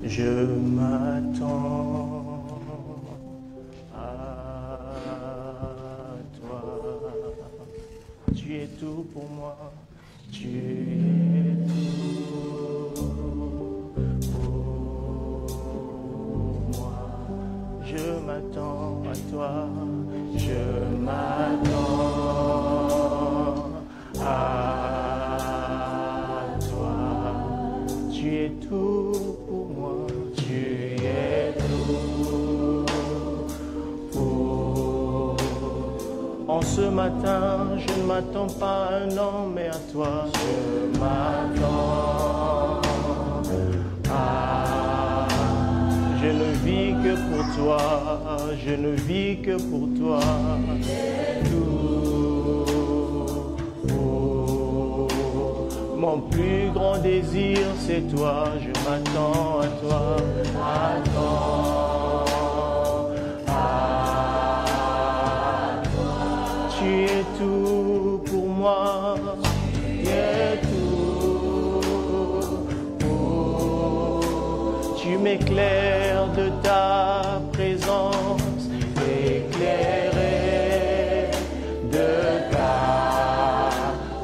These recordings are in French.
Je m'attends à toi. Tu es tout pour moi. Tu es tout pour moi. Je m'attends à toi. Je m'attends à toi. Tu es tout pour moi. Tu es tout pour. En ce matin, je ne m'attends pas à un homme, mais à toi. Je m'attends à. Je ne vis que pour toi. Je ne vis que pour toi. Tout pour. Mon plus grand désir, c'est toi. Je m'attends à toi. Tu es tout pour moi. Tu es tout pour. Tu m'éclaires de ta présence, éclairé de ta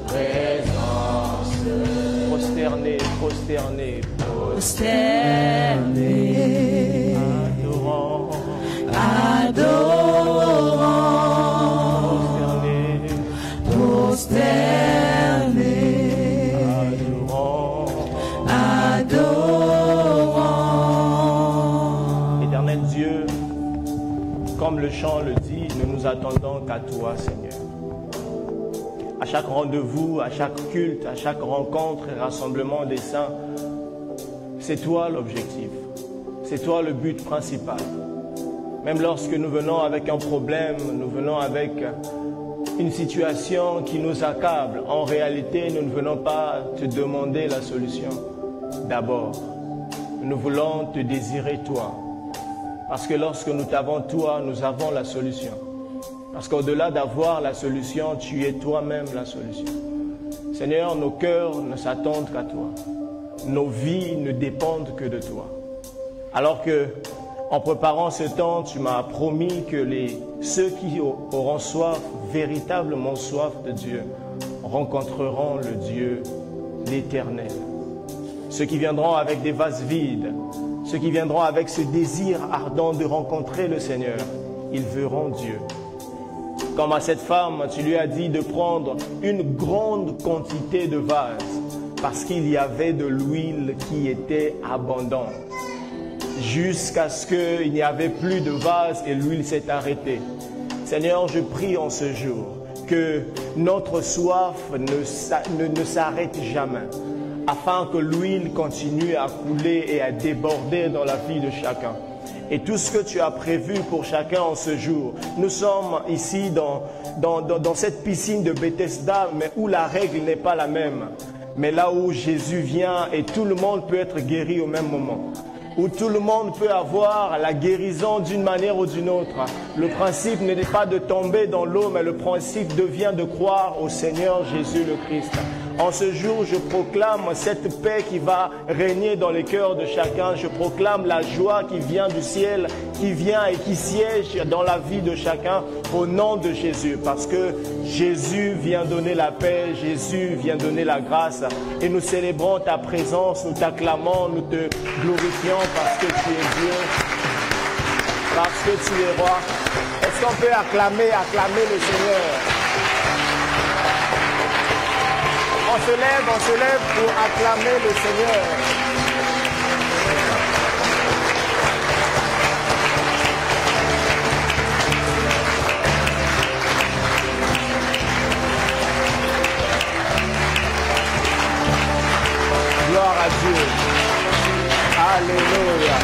présence. Prosterné, prosterné, Prosterné, adorant, adorant, prosterné, adorant. adorant. Éternel Dieu, comme le chant le dit, nous nous attendons qu'à toi, Seigneur. À chaque rendez-vous, à chaque culte, à chaque rencontre et rassemblement des saints, c'est toi l'objectif. C'est toi le but principal. Même lorsque nous venons avec un problème, nous venons avec une situation qui nous accable, en réalité, nous ne venons pas te demander la solution. D'abord, nous voulons te désirer toi. Parce que lorsque nous t'avons toi, nous avons la solution. Parce qu'au-delà d'avoir la solution, tu es toi-même la solution. Seigneur, nos cœurs ne s'attendent qu'à toi. Nos vies ne dépendent que de toi. Alors que, en préparant ce temps, tu m'as promis que ceux qui auront soif, véritablement soif de Dieu, rencontreront le Dieu, l'Éternel. Ceux qui viendront avec des vases vides, ceux qui viendront avec ce désir ardent de rencontrer le Seigneur, ils verront Dieu. Comme à cette femme, tu lui as dit de prendre une grande quantité de vases, parce qu'il y avait de l'huile qui était abondante. Jusqu'à ce qu'il n'y avait plus de vase et l'huile s'est arrêtée. Seigneur, je prie en ce jour que notre soif ne s'arrête jamais, afin que l'huile continue à couler et à déborder dans la vie de chacun. Et tout ce que tu as prévu pour chacun en ce jour, nous sommes ici dans cette piscine de Bethesda, mais où la règle n'est pas la même. Mais là où Jésus vient et tout le monde peut être guéri au même moment. Où tout le monde peut avoir la guérison d'une manière ou d'une autre. Le principe n'est pas de tomber dans l'eau, mais le principe devient de croire au Seigneur Jésus le Christ. En ce jour, je proclame cette paix qui va régner dans les cœurs de chacun. Je proclame la joie qui vient du ciel, qui vient et qui siège dans la vie de chacun au nom de Jésus. Parce que Jésus vient donner la paix, Jésus vient donner la grâce. Et nous célébrons ta présence, nous t'acclamons, nous te glorifions parce que tu es Dieu, parce que tu es roi. Est-ce qu'on peut acclamer le Seigneur? On se lève pour acclamer le Seigneur. Gloire à Dieu. Alléluia.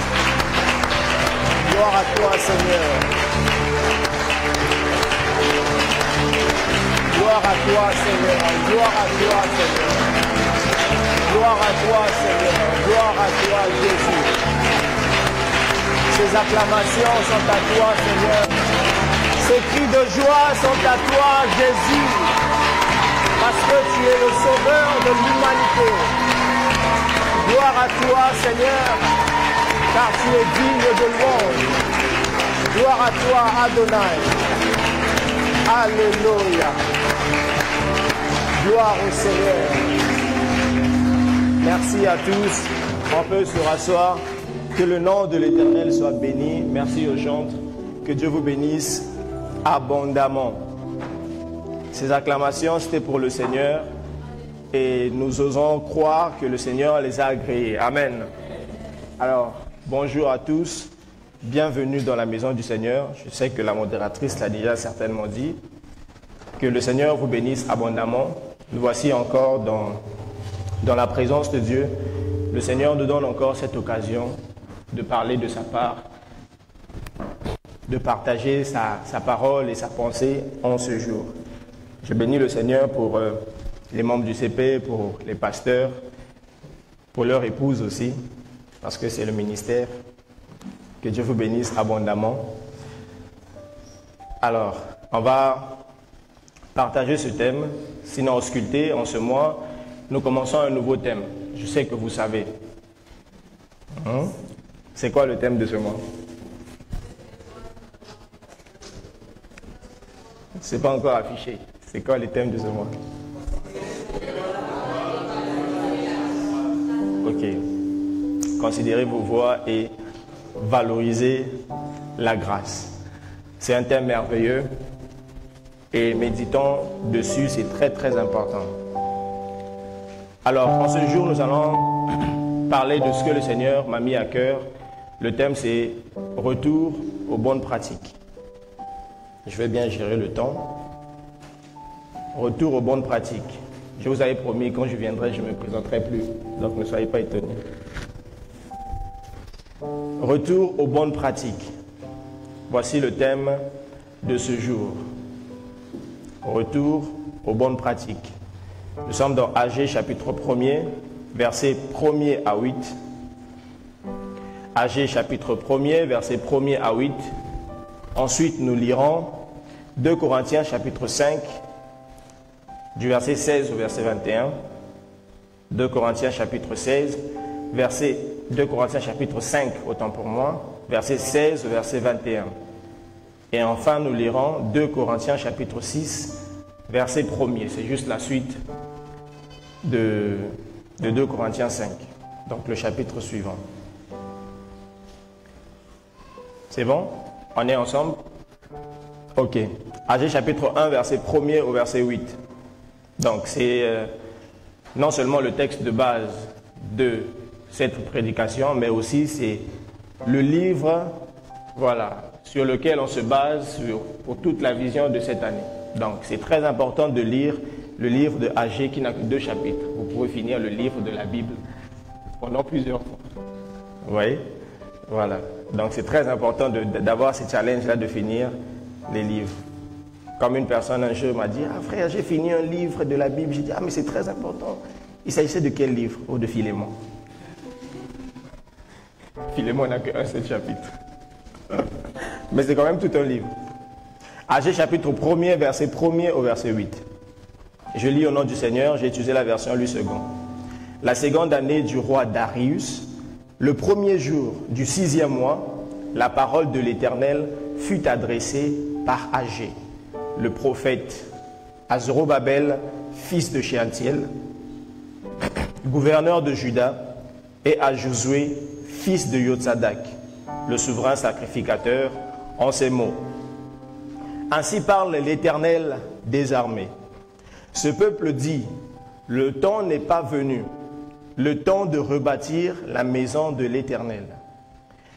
Gloire à toi, Seigneur. Gloire à toi, Seigneur. Gloire à toi, Seigneur. Gloire à toi, Seigneur. Gloire à toi, Jésus. Ces acclamations sont à toi, Seigneur. Ces cris de joie sont à toi, Jésus. Parce que tu es le sauveur de l'humanité. Gloire à toi, Seigneur. car tu es digne de louange. Gloire à toi, Adonai. Alléluia. Gloire au Seigneur. Merci à tous. On peut se rasseoir. Que le nom de l'Éternel soit béni. Merci aux chantres. Que Dieu vous bénisse abondamment. Ces acclamations, c'était pour le Seigneur. Et nous osons croire que le Seigneur les a agréées. Amen. Alors, bonjour à tous. Bienvenue dans la maison du Seigneur. Je sais que la modératrice l'a déjà certainement dit. Que le Seigneur vous bénisse abondamment. Nous voici encore dans la présence de Dieu. Le Seigneur nous donne encore cette occasion de parler de sa part, de partager sa parole et sa pensée en ce jour. Je bénis le Seigneur pour les membres du CP, pour les pasteurs, pour leurs épouses aussi, parce que c'est le ministère. Que Dieu vous bénisse abondamment. Alors, on va partager ce thème. Sinon, ausculté, en ce mois, nous commençons un nouveau thème. Je sais que vous savez. C'est quoi le thème de ce mois? C'est pas encore affiché. C'est quoi le thème de ce mois? Ok. Considérez vos voix et valorisez la grâce. C'est un thème merveilleux et méditons dessus, c'est très très important. Alors, en ce jour, nous allons parler de ce que le Seigneur m'a mis à cœur. Le thème, c'est « Retour aux bonnes pratiques ». Je vais bien gérer le temps. Retour aux bonnes pratiques. Je vous avais promis, quand je viendrai, je ne me présenterai plus. Donc, ne soyez pas étonnés. Retour aux bonnes pratiques. Voici le thème de ce jour. Retour aux bonnes pratiques. Nous sommes dans Agé chapitre 1er, versets 1er à 8. Agé chapitre 1er, versets 1er à 8. Ensuite, nous lirons 2 Corinthiens chapitre 5, du verset 16 au verset 21. 2 Corinthiens chapitre 16, verset 2 Corinthiens chapitre 5, autant pour moi, verset 16 au verset 21. Et enfin, nous lirons 2 Corinthiens chapitre 6, verset 1er. C'est juste la suite de 2 Corinthiens 5. Donc le chapitre suivant. C'est bon? On est ensemble? Ok. Agé chapitre 1, verset 1er au verset 8. Donc c'est non seulement le texte de base de cette prédication, mais aussi c'est le livre, voilà, sur lequel on se base pour toute la vision de cette année. Donc c'est très important de lire le livre de Agé qui n'a que 2 chapitres. Vous pouvez finir le livre de la Bible pendant plusieurs fois. Vous voyez? Voilà. Donc c'est très important d'avoir ce challenge-là de finir les livres. Comme une personne un jour m'a dit, ah frère, j'ai fini un livre de la Bible. J'ai dit, ah mais c'est très important. Il s'agissait de quel livre? Oh, de Philémon. Philémon n'a qu'un seul chapitre. Mais c'est quand même tout un livre. Agé chapitre 1er, verset 1er au verset 8. Je lis au nom du Seigneur, j'ai utilisé la version Louis II. La seconde année du roi Darius, le premier jour du 6e mois, la parole de l'Éternel fut adressée par Agé, le prophète, à Zorobabel, fils de Shealtiel, gouverneur de Juda, et à Josué, fils de Yotsadak, le souverain sacrificateur, en ces mots. Ainsi parle l'Éternel des armées. Ce peuple dit, le temps n'est pas venu, le temps de rebâtir la maison de l'Éternel.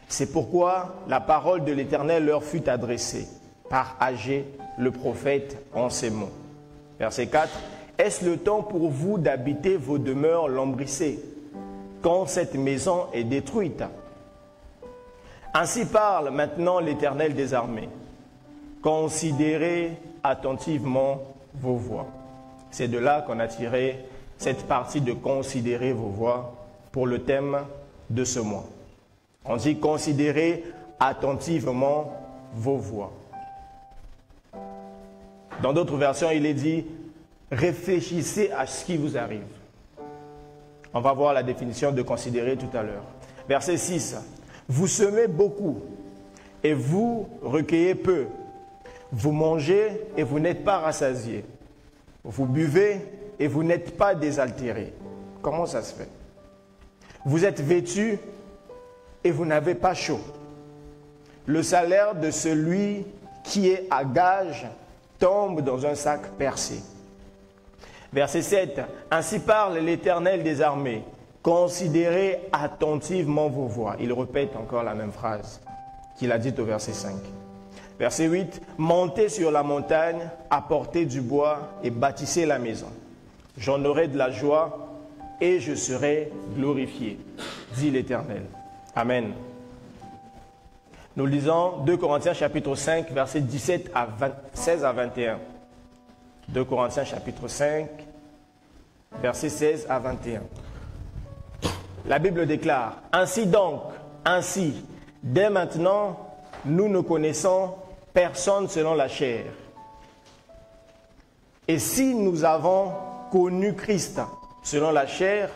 C'est pourquoi la parole de l'Éternel leur fut adressée par Agé, le prophète, en ces mots. Verset 4. Est-ce le temps pour vous d'habiter vos demeures lambrissées, quand cette maison est détruite? Ainsi parle maintenant l'Éternel des armées. Considérez attentivement vos voies. C'est de là qu'on a tiré cette partie de considérer vos voies pour le thème de ce mois. On dit considérez attentivement vos voies. Dans d'autres versions, il est dit réfléchissez à ce qui vous arrive. On va voir la définition de considérer tout à l'heure. Verset 6. Vous semez beaucoup et vous recueillez peu. Vous mangez et vous n'êtes pas rassasiés. Vous buvez et vous n'êtes pas désaltérés. Comment ça se fait? Vous êtes vêtus et vous n'avez pas chaud. Le salaire de celui qui est à gage tombe dans un sac percé. Verset 7. Ainsi parle l'Éternel des armées. Considérez attentivement vos voies. Il répète encore la même phrase qu'il a dite au verset 5. Verset 8. Montez sur la montagne, apportez du bois et bâtissez la maison. J'en aurai de la joie et je serai glorifié, dit l'Éternel. Amen. Nous lisons 2 Corinthiens chapitre 5, versets 16 à 21. 2 Corinthiens chapitre 5, versets 16 à 21. La Bible déclare, ainsi donc, dès maintenant, nous ne connaissons personne selon la chair. Et si nous avons connu Christ selon la chair,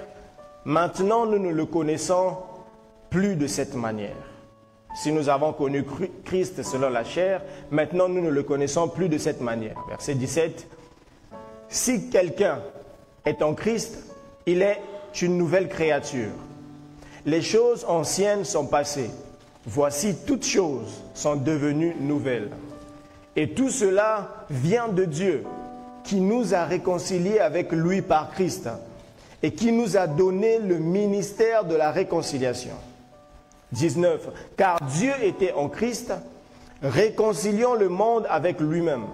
maintenant nous ne le connaissons plus de cette manière. Si nous avons connu Christ selon la chair, maintenant nous ne le connaissons plus de cette manière. Verset 17. Si quelqu'un est en Christ, il est une nouvelle créature. Les choses anciennes sont passées. Voici, toutes choses sont devenues nouvelles. Et tout cela vient de Dieu, qui nous a réconciliés avec lui par Christ et qui nous a donné le ministère de la réconciliation. 19. Car Dieu était en Christ, réconciliant le monde avec lui-même,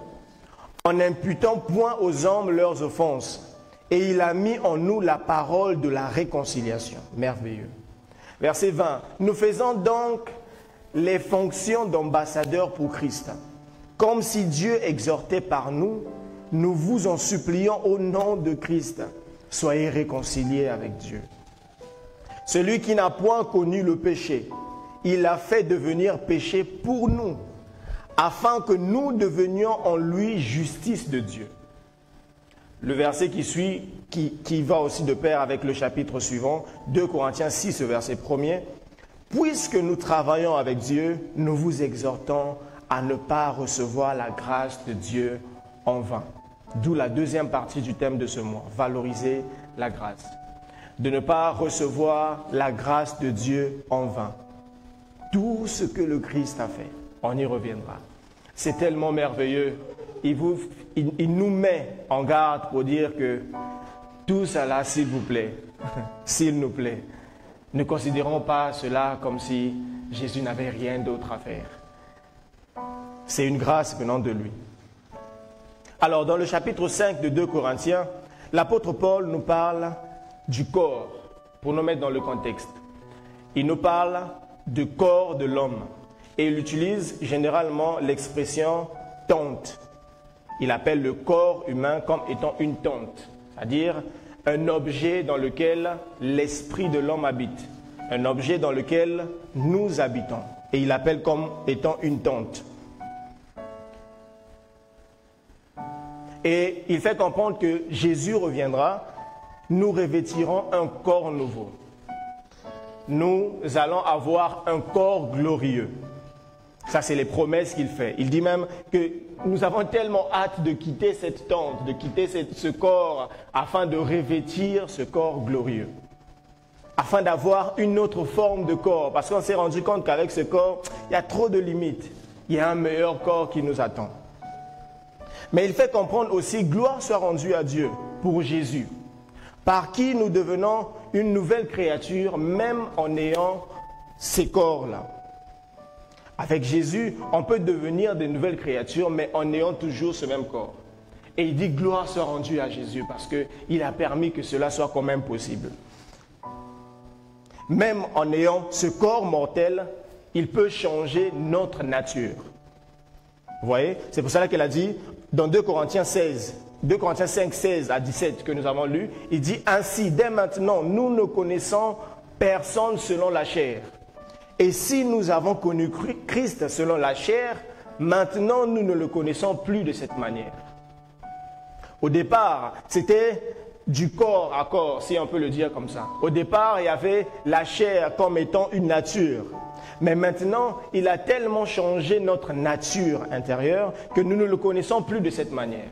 en n'imputant point aux hommes leurs offenses. Et il a mis en nous la parole de la réconciliation. Merveilleux. Verset 20. Nous faisons donc les fonctions d'ambassadeurs pour Christ. Comme si Dieu exhortait par nous, nous vous en supplions au nom de Christ. Soyez réconciliés avec Dieu. Celui qui n'a point connu le péché, il l'a fait devenir péché pour nous, afin que nous devenions en lui justice de Dieu. Le verset qui suit, qui va aussi de pair avec le chapitre suivant, 2 Corinthiens 6, verset 1er. Puisque nous travaillons avec Dieu, nous vous exhortons à ne pas recevoir la grâce de Dieu en vain. D'où la deuxième partie du thème de ce mois, valoriser la grâce. De ne pas recevoir la grâce de Dieu en vain. Tout ce que le Christ a fait, on y reviendra. C'est tellement merveilleux. Il nous met en garde pour dire que tout cela, s'il vous plaît, s'il nous plaît, ne considérons pas cela comme si Jésus n'avait rien d'autre à faire. C'est une grâce venant de lui. Alors, dans le chapitre 5 de 2 Corinthiens, l'apôtre Paul nous parle du corps, pour nous mettre dans le contexte. Il nous parle du corps de l'homme. Et il utilise généralement l'expression « tente ». Il appelle le corps humain comme étant une tente, c'est-à-dire un objet dans lequel l'esprit de l'homme habite, un objet dans lequel nous habitons. Et il l'appelle comme étant une tente. Et il fait comprendre que Jésus reviendra, nous revêtirons un corps nouveau. Nous allons avoir un corps glorieux. Ça, c'est les promesses qu'il fait. Il dit même que nous avons tellement hâte de quitter cette tente, de quitter ce corps, afin de revêtir ce corps glorieux. Afin d'avoir une autre forme de corps. Parce qu'on s'est rendu compte qu'avec ce corps, il y a trop de limites. Il y a un meilleur corps qui nous attend. Mais il fait comprendre aussi, gloire soit rendue à Dieu pour Jésus, par qui nous devenons une nouvelle créature, même en ayant ces corps-là. Avec Jésus, on peut devenir des nouvelles créatures, mais en ayant toujours ce même corps. Et il dit gloire soit rendue à Jésus, parce qu'il a permis que cela soit quand même possible. Même en ayant ce corps mortel, il peut changer notre nature. Vous voyez? C'est pour cela qu'il a dit, dans 2 Corinthiens 5, 16 à 17 que nous avons lu, il dit ainsi, dès maintenant, nous ne connaissons personne selon la chair. Et si nous avons connu Christ selon la chair, maintenant nous ne le connaissons plus de cette manière. Au départ, c'était du corps à corps, si on peut le dire comme ça. Au départ, il y avait la chair comme étant une nature. Mais maintenant, il a tellement changé notre nature intérieure que nous ne le connaissons plus de cette manière.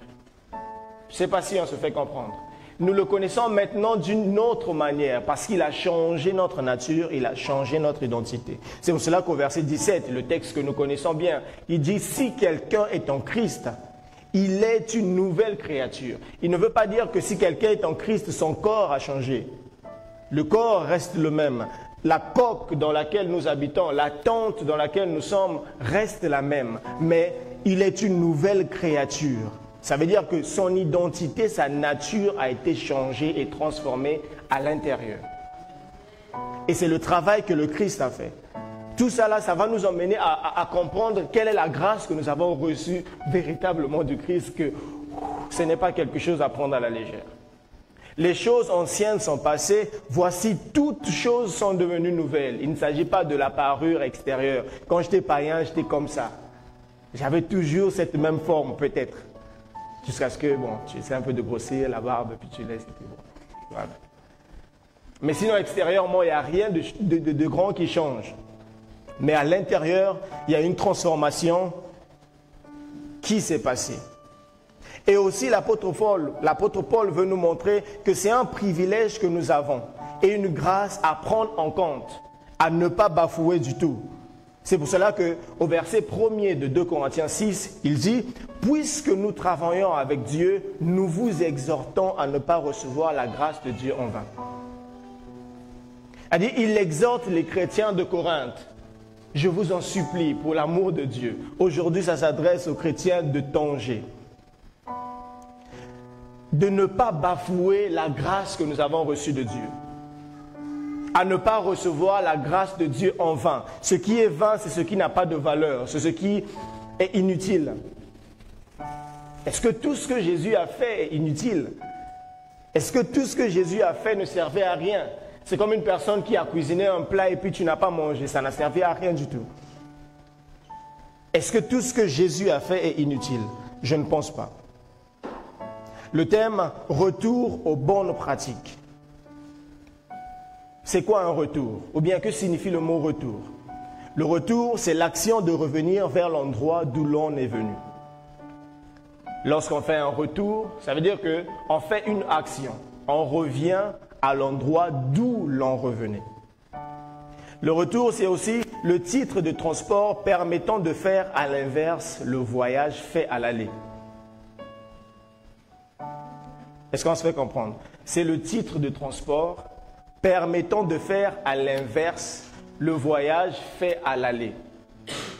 Je ne sais pas si on se fait comprendre. Nous le connaissons maintenant d'une autre manière parce qu'il a changé notre nature, il a changé notre identité. C'est pour cela qu'au verset 17, le texte que nous connaissons bien, il dit « Si quelqu'un est en Christ, il est une nouvelle créature. » Il ne veut pas dire que si quelqu'un est en Christ, son corps a changé. Le corps reste le même. La coque dans laquelle nous habitons, la tente dans laquelle nous sommes reste la même. Mais il est une nouvelle créature. Ça veut dire que son identité, sa nature a été changée et transformée à l'intérieur. Et c'est le travail que le Christ a fait. Tout ça là, ça va nous emmener à comprendre quelle est la grâce que nous avons reçue véritablement du Christ, que ce n'est pas quelque chose à prendre à la légère. Les choses anciennes sont passées, voici toutes choses sont devenues nouvelles. Il ne s'agit pas de la parure extérieure. Quand j'étais païen, j'étais comme ça. J'avais toujours cette même forme peut-être. Jusqu'à ce que, bon, tu essaies un peu de grossir la barbe, puis tu laisses, et puis bon. Voilà. Mais sinon, extérieurement, il n'y a rien de grand qui change. Mais à l'intérieur, il y a une transformation qui s'est passée. Et aussi, l'apôtre Paul veut nous montrer que c'est un privilège que nous avons et une grâce à prendre en compte, à ne pas bafouer du tout. C'est pour cela qu'au verset 1er de 2 Corinthiens 6, il dit « Puisque nous travaillons avec Dieu, nous vous exhortons à ne pas recevoir la grâce de Dieu en vain. » Il exhorte les chrétiens de Corinthe. Je vous en supplie, pour l'amour de Dieu. Aujourd'hui, ça s'adresse aux chrétiens de Tanger. De ne pas bafouer la grâce que nous avons reçue de Dieu. À ne pas recevoir la grâce de Dieu en vain. Ce qui est vain, c'est ce qui n'a pas de valeur, c'est ce qui est inutile. Est-ce que tout ce que Jésus a fait est inutile? Est-ce que tout ce que Jésus a fait ne servait à rien? C'est comme une personne qui a cuisiné un plat et puis tu n'as pas mangé, ça n'a servi à rien du tout. Est-ce que tout ce que Jésus a fait est inutile? Je ne pense pas. Le thème « Retour aux bonnes pratiques ». C'est quoi un retour? Ou bien que signifie le mot retour? Le retour, c'est l'action de revenir vers l'endroit d'où l'on est venu. Lorsqu'on fait un retour, ça veut dire qu'on fait une action. On revient à l'endroit d'où l'on revenait. Le retour, c'est aussi le titre de transport permettant de faire à l'inverse le voyage fait à l'aller. Est-ce qu'on se fait comprendre? C'est le titre de transport permettant de faire à l'inverse le voyage fait à l'aller.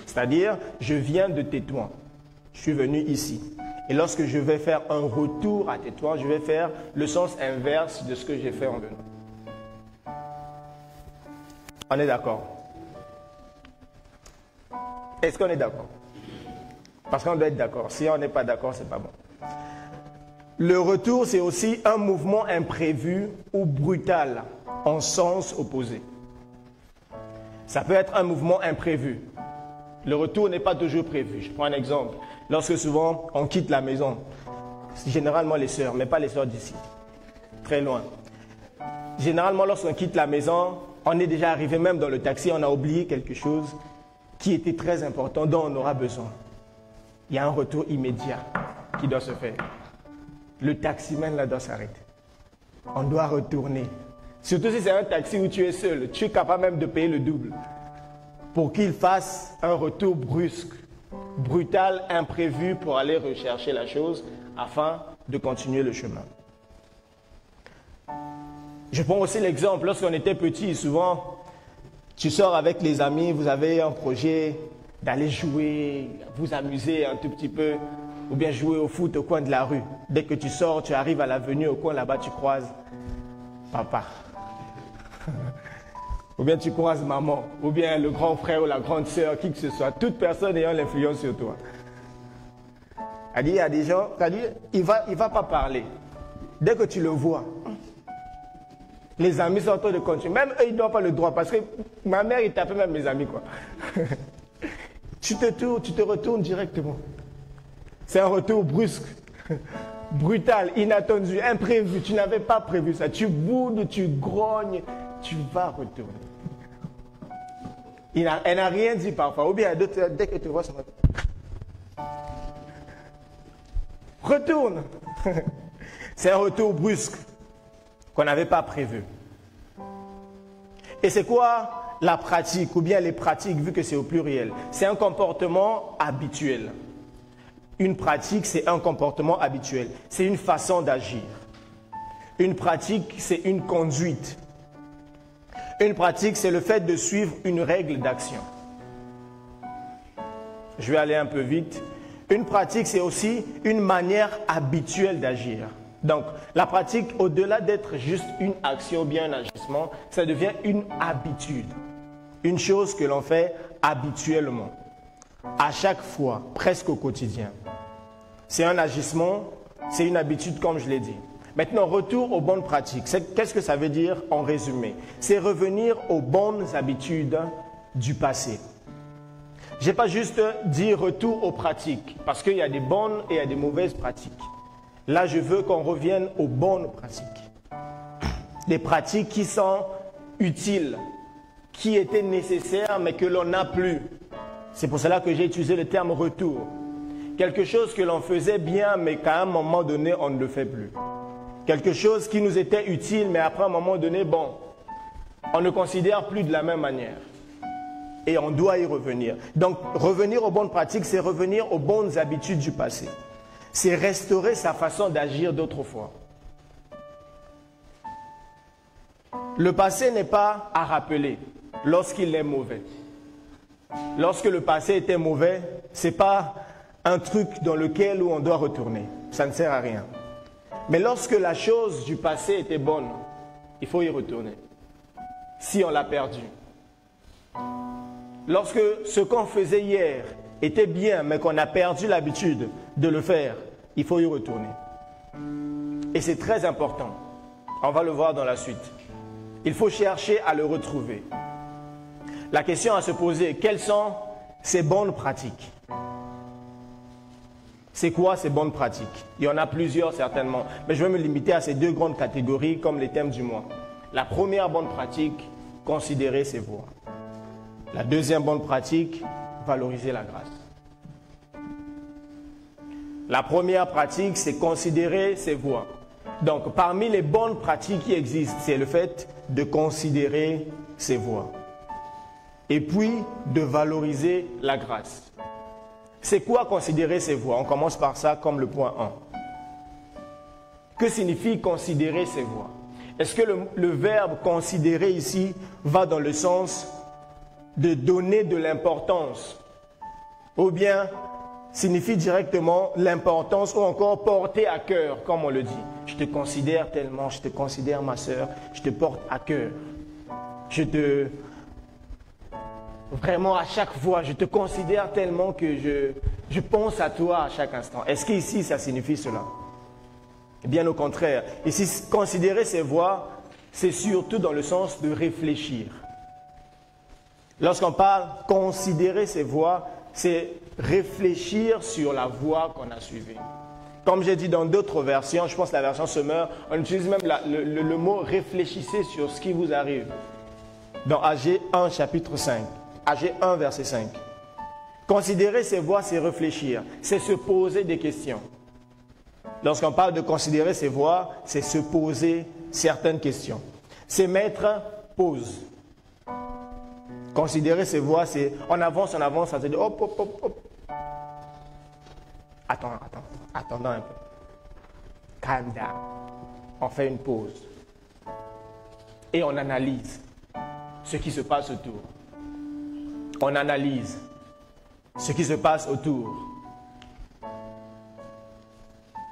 C'est-à-dire, je viens de Tétouan, je suis venu ici. Et lorsque je vais faire un retour à Tétouan, je vais faire le sens inverse de ce que j'ai fait en venant. On est d'accord? Est-ce qu'on est d'accord? Parce qu'on doit être d'accord. Si on n'est pas d'accord, c'est pas bon. Le retour, c'est aussi un mouvement imprévu ou brutal en sens opposé. Ça peut être un mouvement imprévu. Le retour n'est pas toujours prévu. Je prends un exemple. Lorsque souvent on quitte la maison, généralement les sœurs, mais pas les sœurs d'ici, très loin. Généralement, lorsqu'on quitte la maison, on est déjà arrivé même dans le taxi, on a oublié quelque chose qui était très important, dont on aura besoin. Il y a un retour immédiat qui doit se faire. Le taximène là doit s'arrêter. On doit retourner. Surtout si c'est un taxi où tu es seul, tu es capable même de payer le double pour qu'il fasse un retour brusque, brutal, imprévu pour aller rechercher la chose afin de continuer le chemin. Je prends aussi l'exemple, lorsqu'on était petit, souvent, tu sors avec les amis, vous avez un projet d'aller jouer, vous amuser un tout petit peu, ou bien jouer au foot au coin de la rue. Dès que tu sors, tu arrives à l'avenue, au coin là-bas, tu croises papa. Ou bien tu croises maman, ou bien le grand frère ou la grande sœur, qui que ce soit, toute personne ayant l'influence sur toi. Il y a des gens, il va pas parler. Dès que tu le vois, les amis sont en train de continuer. Même eux, ils n'ont pas le droit, parce que ma mère, il tapait même mes amis, quoi. Tu te retournes directement. C'est un retour brusque, brutal, inattendu, imprévu. Tu n'avais pas prévu ça. Tu boudes, tu grognes, tu vas retourner. Elle n'a rien dit parfois. Ou bien d'autres, dès que tu vois ça, retourne. C'est un retour brusque qu'on n'avait pas prévu. Et c'est quoi la pratique ou bien les pratiques vu que c'est au pluriel? C'est un comportement habituel. Une pratique, c'est un comportement habituel. C'est une façon d'agir. Une pratique, c'est une conduite. Une pratique, c'est le fait de suivre une règle d'action. Je vais aller un peu vite. Une pratique, c'est aussi une manière habituelle d'agir. Donc, la pratique, au-delà d'être juste une action ou bien un agissement, ça devient une habitude. Une chose que l'on fait habituellement, à chaque fois, presque au quotidien. C'est un agissement, c'est une habitude comme je l'ai dit. Maintenant, retour aux bonnes pratiques. Qu'est-ce que ça veut dire en résumé? C'est revenir aux bonnes habitudes du passé. Je n'ai pas juste dit retour aux pratiques, parce qu'il y a des bonnes et il y a des mauvaises pratiques. Là, je veux qu'on revienne aux bonnes pratiques. Des pratiques qui sont utiles, qui étaient nécessaires, mais que l'on n'a plus. C'est pour cela que j'ai utilisé le terme retour. Quelque chose que l'on faisait bien, mais qu'à un moment donné, on ne le fait plus. Quelque chose qui nous était utile, mais après un moment donné, bon, on ne considère plus de la même manière. Et on doit y revenir. Donc, revenir aux bonnes pratiques, c'est revenir aux bonnes habitudes du passé. C'est restaurer sa façon d'agir d'autrefois. Le passé n'est pas à rappeler lorsqu'il est mauvais. Lorsque le passé était mauvais, ce n'est pas un truc dans lequel on doit retourner. Ça ne sert à rien. Mais lorsque la chose du passé était bonne, il faut y retourner. Si on l'a perdu. Lorsque ce qu'on faisait hier était bien, mais qu'on a perdu l'habitude de le faire, il faut y retourner. Et c'est très important. On va le voir dans la suite. Il faut chercher à le retrouver. La question à se poser, quelles sont ces bonnes pratiques? C'est quoi ces bonnes pratiques? Il y en a plusieurs certainement, mais je vais me limiter à ces deux grandes catégories comme les thèmes du mois. La première bonne pratique, considérer ses voies. La deuxième bonne pratique, valoriser la grâce. La première pratique, c'est considérer ses voies. Donc, parmi les bonnes pratiques qui existent, c'est le fait de considérer ses voies. Et puis, de valoriser la grâce. C'est quoi considérer ses voies? On commence par ça comme le point 1. Que signifie considérer ses voies? Est-ce que le verbe considérer ici va dans le sens de donner de l'importance? Ou bien signifie directement l'importance ou encore porter à cœur, comme on le dit. Je te considère tellement, je te considère ma sœur, je te porte à cœur. Vraiment, à chaque fois, je te considère tellement que je pense à toi à chaque instant. Est-ce qu'ici, ça signifie cela? Bien au contraire. Ici, considérer ses voies, c'est surtout dans le sens de réfléchir. Lorsqu'on parle considérer ses voies, c'est réfléchir sur la voie qu'on a suivie. Comme j'ai dit dans d'autres versions, je pense la version Semeur, on utilise même le mot réfléchissez sur ce qui vous arrive. Dans Agé 1, chapitre 5. Agé 1, verset 5. Considérer ses voies, c'est réfléchir, c'est se poser des questions. Lorsqu'on parle de considérer ses voies, c'est se poser certaines questions. C'est mettre pause. Considérer ses voies, c'est on avance, ça se dit hop, hop, hop, hop. Attendons un peu. Calm down. On fait une pause. Et on analyse ce qui se passe autour. On analyse ce qui se passe autour.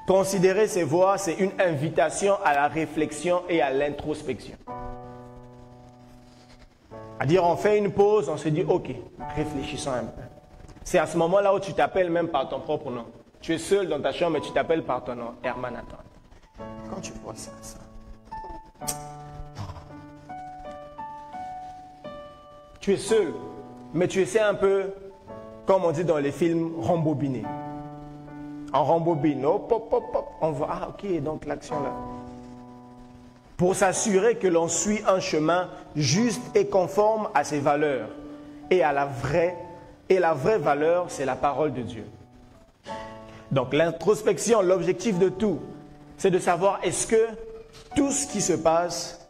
Considérer ses voies, c'est une invitation à la réflexion et à l'introspection. C'est-à-dire, on fait une pause, on se dit, ok, réfléchissons un peu. C'est à ce moment-là où tu t'appelles même par ton propre nom. Tu es seul dans ta chambre et tu t'appelles par ton nom, Herman Nathan. Quand tu vois ça. Tu es seul, mais tu essaies un peu, comme on dit dans les films, rembobiner. On rembobine, hop, hop, hop, hop. On voit, ah ok, donc l'action là. Pour s'assurer que l'on suit un chemin juste et conforme à ses valeurs et à la vraie valeur, c'est la parole de Dieu. Donc l'introspection, l'objectif de tout, c'est de savoir est-ce que tout ce qui se passe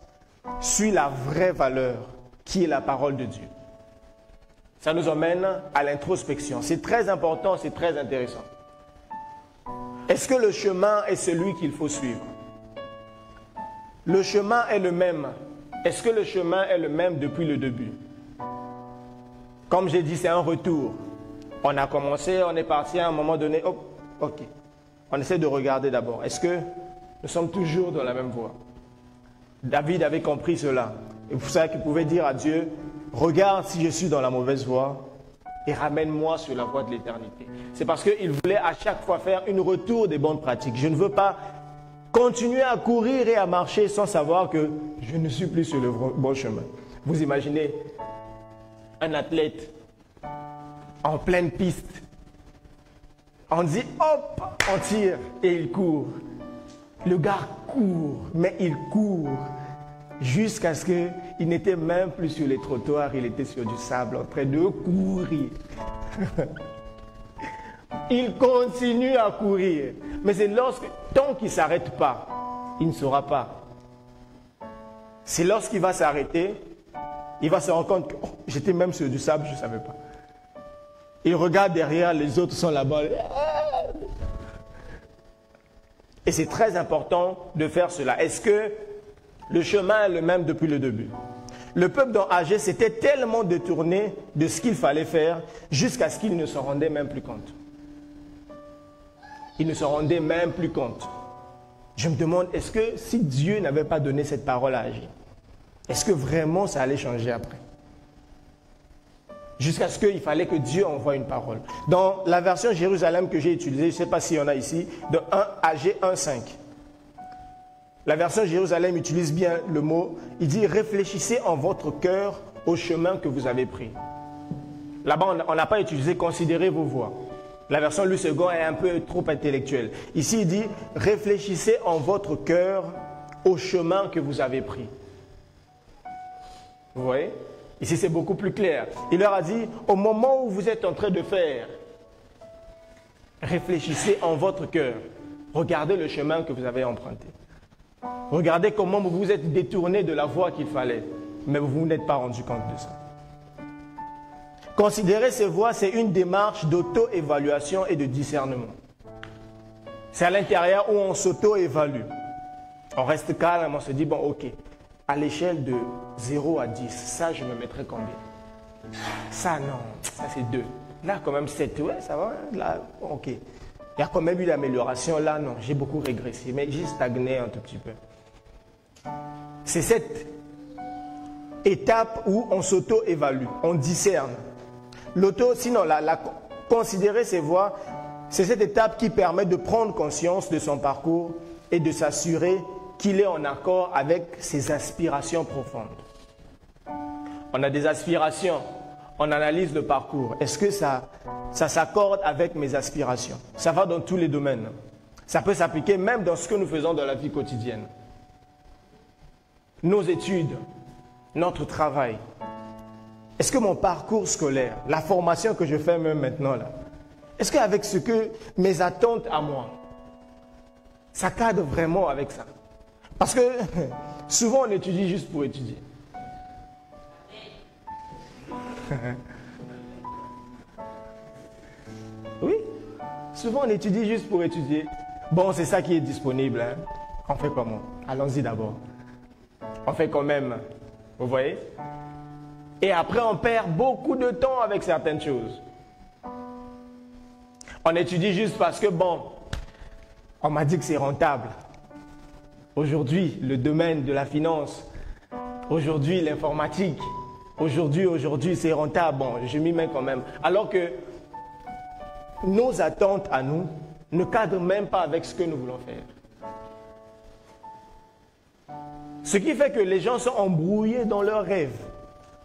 suit la vraie valeur qui est la parole de Dieu. Ça nous emmène à l'introspection. C'est très important, c'est très intéressant. Est-ce que le chemin est celui qu'il faut suivre? Le chemin est le même. Est-ce que le chemin est le même depuis le début? Comme j'ai dit, c'est un retour. On a commencé, on est parti à un moment donné. Hop, ok. On essaie de regarder d'abord. Est-ce que nous sommes toujours dans la même voie? David avait compris cela. Et vous savez qu'il pouvait dire à Dieu, regarde si je suis dans la mauvaise voie et ramène-moi sur la voie de l'éternité. C'est parce qu'il voulait à chaque fois faire une retour des bonnes pratiques. Je ne veux pas continuer à courir et à marcher sans savoir que je ne suis plus sur le bon chemin. Vous imaginez un athlète en pleine piste. On dit hop, on tire et il court. Le gars court, mais il court jusqu'à ce qu'il n'était même plus sur les trottoirs, il était sur du sable en train de courir. Il continue à courir. Mais c'est tant qu'il ne s'arrête pas, il ne saura pas. C'est lorsqu'il va s'arrêter, il va se rendre compte que j'étais même sur du sable, je ne savais pas. Il regarde derrière, les autres sont là-bas. Et c'est très important de faire cela. Est-ce que le chemin est le même depuis le début? Le peuple dans Agé s'était tellement détourné de ce qu'il fallait faire jusqu'à ce qu'il ne se rendait même plus compte. Il ne se rendait même plus compte. Je me demande, est-ce que si Dieu n'avait pas donné cette parole à Agé, est-ce que vraiment ça allait changer après? Jusqu'à ce qu'il fallait que Dieu envoie une parole. Dans la version Jérusalem que j'ai utilisée, je ne sais pas s'il y en a ici, de Agé 1.5. La version Jérusalem utilise bien le mot, il dit « Réfléchissez en votre cœur au chemin que vous avez pris ». Là-bas, on n'a pas utilisé « Considérez vos voies ». La version Louis II est un peu trop intellectuelle. Ici, il dit « Réfléchissez en votre cœur au chemin que vous avez pris ». Vous voyez? Ici, c'est beaucoup plus clair. Il leur a dit « Au moment où vous êtes en train de faire, réfléchissez en votre cœur. Regardez le chemin que vous avez emprunté. Regardez comment vous vous êtes détourné de la voie qu'il fallait, mais vous n'êtes pas rendu compte de ça. » Considérer ces voies, c'est une démarche d'auto-évaluation et de discernement. C'est à l'intérieur où on s'auto-évalue. On reste calme, on se dit, bon, ok, à l'échelle de 0 à 10, ça, je me mettrais combien? Ça, non, ça, c'est 2. Là, quand même, 7, ouais, ça va, là, ok. Il y a quand même eu l'amélioration, là, non, j'ai beaucoup régressé, mais j'ai stagné un tout petit peu. C'est cette étape où on s'auto-évalue, on discerne. Considérer ses voies, c'est cette étape qui permet de prendre conscience de son parcours et de s'assurer qu'il est en accord avec ses aspirations profondes. On a des aspirations, on analyse le parcours. Est-ce que ça s'accorde avec mes aspirations? Ça va dans tous les domaines. Ça peut s'appliquer même dans ce que nous faisons dans la vie quotidienne. Nos études, notre travail. Est-ce que mon parcours scolaire, la formation que je fais même maintenant là, est-ce qu'avec ce que mes attentes à moi, ça cadre vraiment avec ça? Parce que souvent on étudie juste pour étudier. Oui, souvent on étudie juste pour étudier. Bon, c'est ça qui est disponible. Hein? On fait comment? Allons-y d'abord. On fait quand même. Vous voyez? Et après, on perd beaucoup de temps avec certaines choses. On étudie juste parce que, bon, on m'a dit que c'est rentable. Aujourd'hui, le domaine de la finance, aujourd'hui, l'informatique, aujourd'hui, c'est rentable. Bon, je m'y mets quand même. Alors que nos attentes à nous ne cadrent même pas avec ce que nous voulons faire. Ce qui fait que les gens sont embrouillés dans leurs rêves.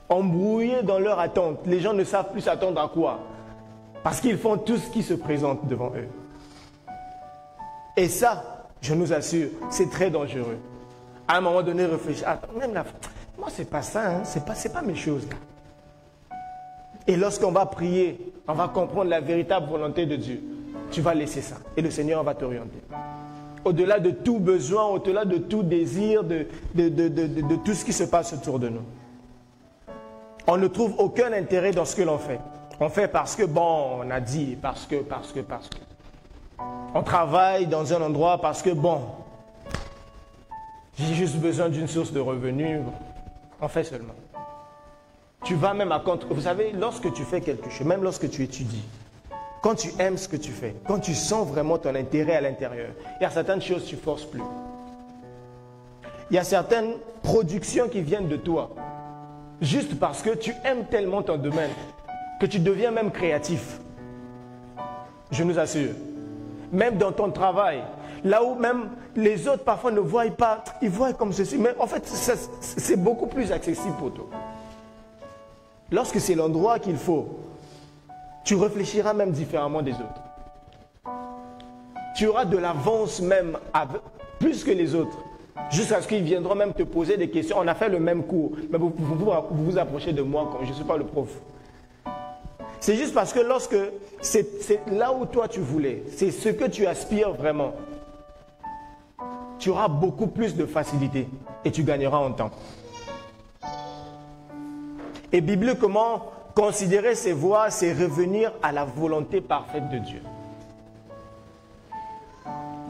Embrouillés dans leur attente. Les gens ne savent plus s'attendre à quoi? Parce qu'ils font tout ce qui se présente devant eux. Et ça, je nous assure, c'est très dangereux. À un moment donné, réfléchir. Attends, même là, moi, c'est pas ça, hein, c'est pas mes choses là. Et lorsqu'on va prier, on va comprendre la véritable volonté de Dieu. Tu vas laisser ça et le Seigneur va t'orienter. Au-delà de tout besoin, au-delà de tout désir, de tout ce qui se passe autour de nous. On ne trouve aucun intérêt dans ce que l'on fait. On fait parce que, bon, on a dit, parce que. On travaille dans un endroit parce que, bon, j'ai juste besoin d'une source de revenus. On fait seulement. Tu vas même à contre. Vous savez, lorsque tu fais quelque chose, même lorsque tu étudies, quand tu aimes ce que tu fais, quand tu sens vraiment ton intérêt à l'intérieur, il y a certaines choses que tu ne forces plus. Il y a certaines productions qui viennent de toi, juste parce que tu aimes tellement ton domaine, que tu deviens même créatif. Je nous assure. Même dans ton travail, là où même les autres parfois ne voient pas, ils voient comme ceci, mais en fait, c'est beaucoup plus accessible pour toi. Lorsque c'est l'endroit qu'il faut, tu réfléchiras même différemment des autres. Tu auras de l'avance même, plus que les autres, jusqu'à ce qu'ils viendront même te poser des questions. On a fait le même cours, mais vous vous approchez de moi comme je ne suis pas le prof. C'est juste parce que lorsque c'est là où toi tu voulais, c'est ce que tu aspires vraiment, tu auras beaucoup plus de facilité et tu gagneras en temps. Et bibliquement, considérer ses voies, c'est revenir à la volonté parfaite de Dieu.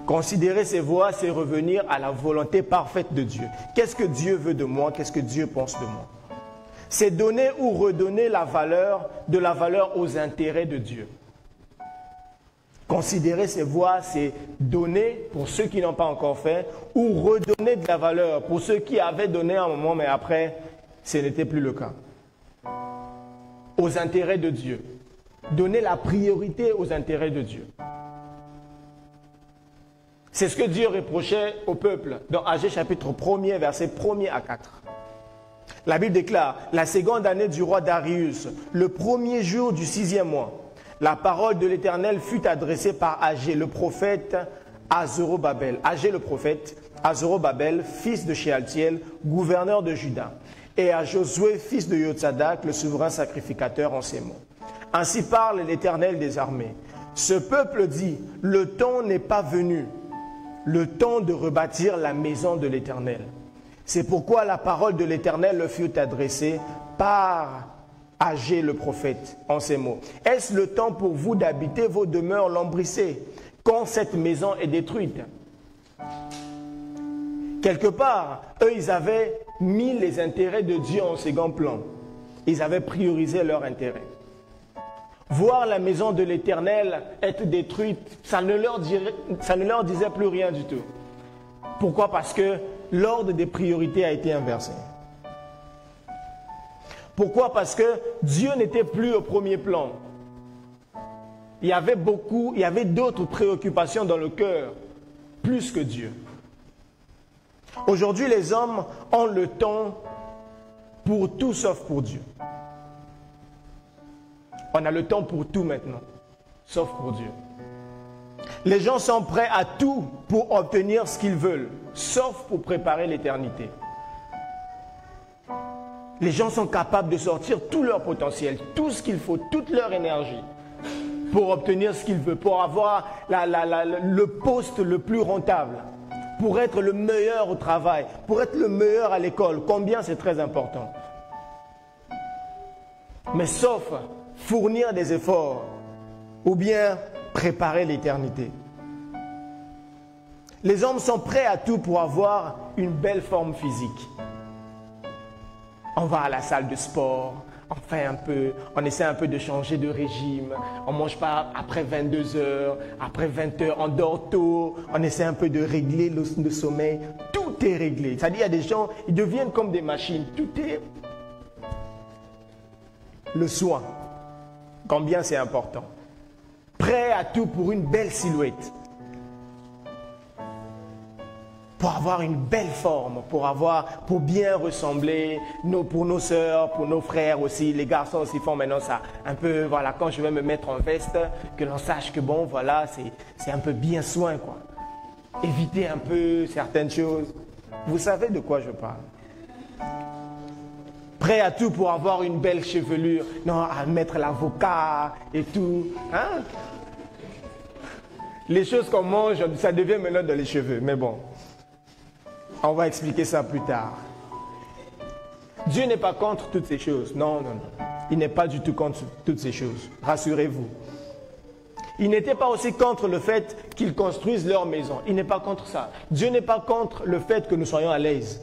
Considérer ses voies, c'est revenir à la volonté parfaite de Dieu. Qu'est-ce que Dieu veut de moi? Qu'est-ce que Dieu pense de moi? C'est donner ou redonner de la valeur aux intérêts de Dieu. Considérer ses voies, c'est donner pour ceux qui n'ont pas encore fait, ou redonner de la valeur pour ceux qui avaient donné un moment, mais après, ce n'était plus le cas. Aux intérêts de Dieu. Donner la priorité aux intérêts de Dieu. C'est ce que Dieu reprochait au peuple dans Agé chapitre 1er, versets 1er à 4. La Bible déclare, la seconde année du roi Darius, le premier jour du 6e mois, la parole de l'Éternel fut adressée par Agé, le prophète, à Zorobabel. Agé le prophète, à Zorobabel, fils de Shealtiel, gouverneur de Juda, et à Josué, fils de Yotsadak, le souverain sacrificateur, en ces mots. Ainsi parle l'Éternel des armées. Ce peuple dit, le temps n'est pas venu, le temps de rebâtir la maison de l'Éternel. C'est pourquoi la parole de l'Éternel leur fut adressée par Agé le prophète, en ces mots. Est-ce le temps pour vous d'habiter vos demeures lambrissées quand cette maison est détruite? Quelque part, eux, ils avaient mis les intérêts de Dieu en second plan. Ils avaient priorisé leurs intérêts. Voir la maison de l'Éternel être détruite, ça ne leur disait plus rien du tout. Pourquoi? Parce que l'ordre des priorités a été inversé. Pourquoi? Parce que Dieu n'était plus au premier plan. Il y avait d'autres préoccupations dans le cœur, plus que Dieu. Aujourd'hui, les hommes ont le temps pour tout sauf pour Dieu. On a le temps pour tout maintenant, sauf pour Dieu. Les gens sont prêts à tout pour obtenir ce qu'ils veulent, sauf pour préparer l'éternité. Les gens sont capables de sortir tout leur potentiel, tout ce qu'il faut, toute leur énergie pour obtenir ce qu'ils veulent, pour avoir le poste le plus rentable, pour être le meilleur au travail, pour être le meilleur à l'école. Combien c'est très important. Mais sauf fournir des efforts ou bien préparer l'éternité. Les hommes sont prêts à tout pour avoir une belle forme physique. On va à la salle de sport, on essaie un peu de changer de régime, on ne mange pas après 22 heures, après 20 heures, on dort tôt, on essaie un peu de régler le sommeil. Tout est réglé. C'est-à-dire, il y a des gens, ils deviennent comme des machines. Tout est le soin. Combien c'est important. Prêt à tout pour une belle silhouette. Pour avoir une belle forme, pour bien ressembler, pour nos sœurs, pour nos frères aussi, les garçons aussi font maintenant ça. Un peu, voilà, quand je vais me mettre en veste, que l'on sache que bon, voilà, c'est un peu bien soin, quoi. Éviter un peu certaines choses. Vous savez de quoi je parle. Prêt à tout pour avoir une belle chevelure. Non, à mettre l'avocat et tout. Hein? Les choses qu'on mange, ça devient maintenant dans les cheveux. Mais bon, on va expliquer ça plus tard. Dieu n'est pas contre toutes ces choses. Non, non, non. Il n'est pas du tout contre toutes ces choses. Rassurez-vous. Il n'était pas aussi contre le fait qu'ils construisent leur maison. Il n'est pas contre ça. Dieu n'est pas contre le fait que nous soyons à l'aise.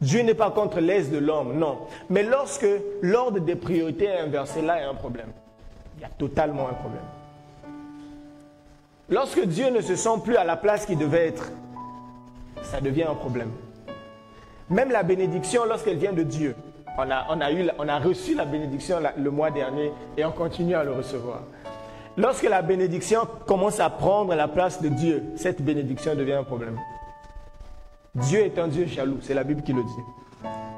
Dieu n'est pas contre l'aise de l'homme, non. Mais lorsque l'ordre des priorités est inversé, là, il y a un problème. Il y a totalement un problème. Lorsque Dieu ne se sent plus à la place qu'il devait être, ça devient un problème. Même la bénédiction, lorsqu'elle vient de Dieu, on a reçu la bénédiction le mois dernier et on continue à le recevoir. Lorsque la bénédiction commence à prendre la place de Dieu, cette bénédiction devient un problème. Dieu est un Dieu jaloux, c'est la Bible qui le dit.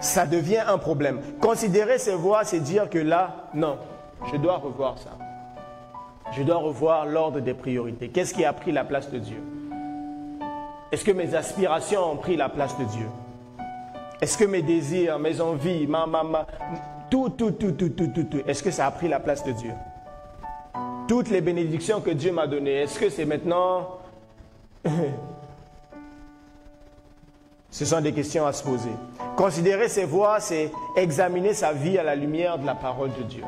Ça devient un problème. Considérer ses voies, c'est dire que là, non, je dois revoir ça. Je dois revoir l'ordre des priorités. Qu'est-ce qui a pris la place de Dieu? Est-ce que mes aspirations ont pris la place de Dieu? Est-ce que mes désirs, mes envies, tout, est-ce que ça a pris la place de Dieu? Toutes les bénédictions que Dieu m'a données, est-ce que c'est maintenant... Ce sont des questions à se poser. Considérer ses voies, c'est examiner sa vie à la lumière de la parole de Dieu.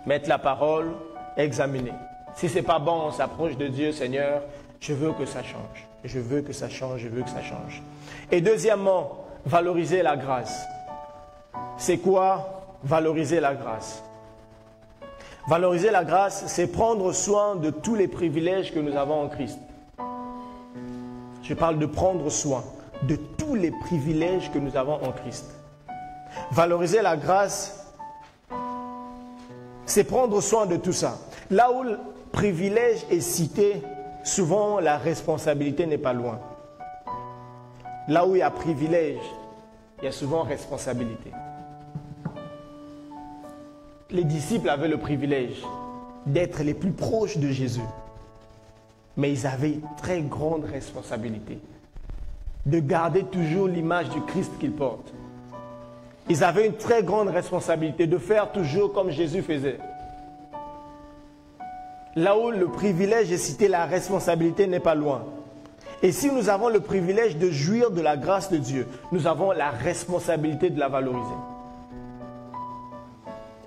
Mettre la parole, examiner. Si ce n'est pas bon, on s'approche de Dieu, Seigneur, je veux que ça change. Je veux que ça change, je veux que ça change. Et deuxièmement, valoriser la grâce. C'est quoi valoriser la grâce? Valoriser la grâce, c'est prendre soin de tous les privilèges que nous avons en Christ. Je parle de prendre soin de tous les privilèges que nous avons en Christ. Valoriser la grâce, c'est prendre soin de tout ça. Là où le privilège est cité, souvent la responsabilité n'est pas loin. Là où il y a privilège, il y a souvent responsabilité. Les disciples avaient le privilège d'être les plus proches de Jésus. Mais ils avaient une très grande responsabilité de garder toujours l'image du Christ qu'ils portent. Ils avaient une très grande responsabilité de faire toujours comme Jésus faisait. Là où le privilège est cité, la responsabilité n'est pas loin. Et si nous avons le privilège de jouir de la grâce de Dieu, nous avons la responsabilité de la valoriser.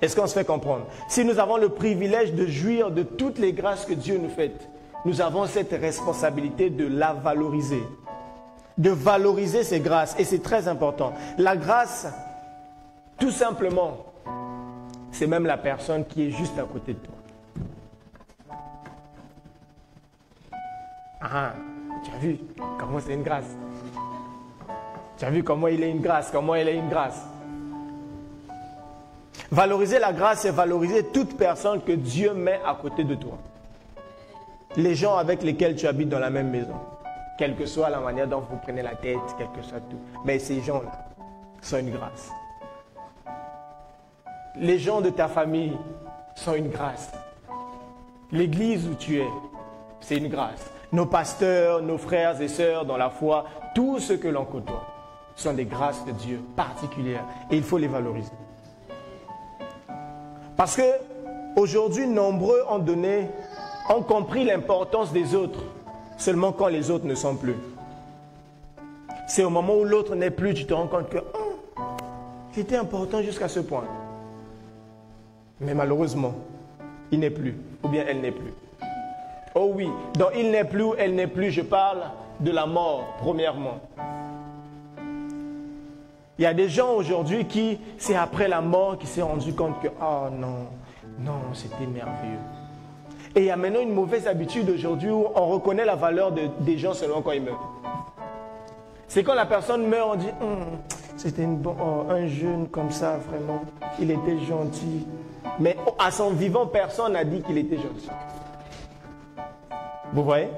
Est-ce qu'on se fait comprendre? Si nous avons le privilège de jouir de toutes les grâces que Dieu nous fait, nous avons cette responsabilité de la valoriser. De valoriser ces grâces. Et c'est très important. La grâce, tout simplement, c'est même la personne qui est juste à côté de toi. Ah, tu as vu comment c'est une grâce? Tu as vu comment il est une grâce? Comment elle est une grâce? Valoriser la grâce, c'est valoriser toute personne que Dieu met à côté de toi. Les gens avec lesquels tu habites dans la même maison. Quelle que soit la manière dont vous prenez la tête, quel que soit tout. Mais ces gens-là sont une grâce. Les gens de ta famille sont une grâce. L'église où tu es, c'est une grâce. Nos pasteurs, nos frères et sœurs dans la foi, tout ce que l'on côtoie, sont des grâces de Dieu particulières. Et il faut les valoriser. Parce que aujourd'hui, nombreux ont compris l'importance des autres, seulement quand les autres ne sont plus. C'est au moment où l'autre n'est plus, tu te rends compte que c'était important jusqu'à ce point. Mais malheureusement, il n'est plus, ou bien elle n'est plus. Oh oui, dans il n'est plus, elle n'est plus, je parle de la mort, premièrement. Il y a des gens aujourd'hui qui, c'est après la mort, qui s'est rendu compte que, oh non, c'était merveilleux. Et il y a maintenant une mauvaise habitude aujourd'hui où on reconnaît la valeur des gens seulement quand ils meurent. C'est quand la personne meurt, on dit, c'était un jeune comme ça, vraiment, il était gentil. Mais à son vivant, personne n'a dit qu'il était gentil. Vous voyez?